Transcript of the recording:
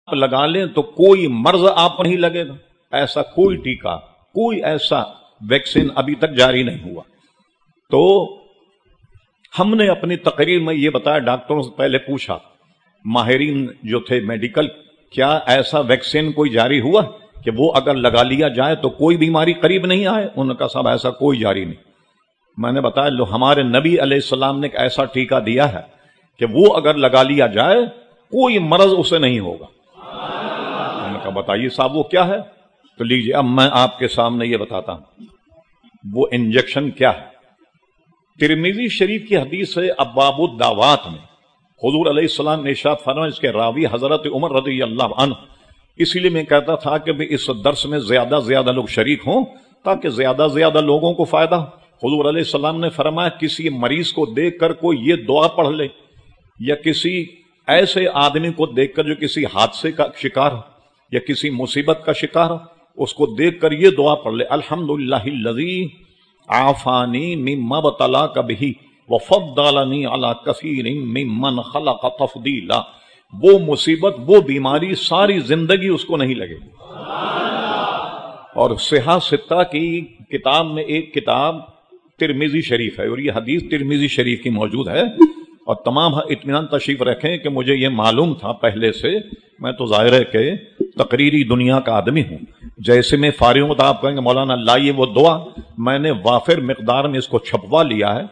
लगा लें तो कोई मर्ज आप पर नहीं लगेगा। ऐसा कोई टीका, कोई ऐसा वैक्सीन अभी तक जारी नहीं हुआ। तो हमने अपनी तकरीर में यह बताया, डॉक्टरों से पहले पूछा, माहिरीन जो थे मेडिकल, क्या ऐसा वैक्सीन कोई जारी हुआ कि वो अगर लगा लिया जाए तो कोई बीमारी करीब नहीं आए? उनका सब ऐसा कोई जारी नहीं। मैंने बताया, लो हमारे नबी अलैहिस्सलाम ने एक ऐसा टीका दिया है कि वो अगर लगा लिया जाए कोई मर्ज उसे नहीं होगा। मैंने कहा बताइए साहब वो क्या है? तो लीजिए अब मैं आपके सामने ये बताता हूं वो इंजेक्शन क्या है। तिरमिजी शरीफ की हदीस है अब्वाबुद दावात में हुजूर अलैहिस्सलाम ने इरशाद फरमाया, इसके रावी हजरत उमर रज़ियल्लाहु अन्हु। इसीलिए मैं कहता था कि भी इस दर्स में ज्यादा ज्यादा लोग शरीक हों ताकि ज्यादा ज्यादा लोगों को फायदा हो। हुजूर अलैहिस्सलाम ने फरमाया, किसी मरीज को देखकर कोई ये दुआ पढ़ ले, या किसी ऐसे आदमी को देखकर जो किसी हादसे का शिकार हो या किसी मुसीबत का शिकार हो, उसको देखकर ये दुआ पढ़ ले, अल्हम्दुलिल्लाहिल्लज़ी आफानी मिम्मा बतलाका बिही व फद्दलनी अला कसीरिन मिम्मन खलक़ तफ़दीला। वो मुसीबत, वो बीमारी सारी जिंदगी उसको नहीं लगेगी। और सिहा सित्ता की किताब में एक किताब तिरमिजी शरीफ है और ये हदीस तिरमिजी शरीफ की मौजूद है। और तमाम इत्मीनान तशरीफ रखें कि मुझे ये मालूम था पहले से, मैं तो ज़ाहिर है कि तकरीरी दुनिया का आदमी हूं। जैसे मैं फारिग हूं तो आप कहेंगे मौलाना लाइए वो दुआ, मैंने वाफिर मिकदार में इसको छपवा लिया है।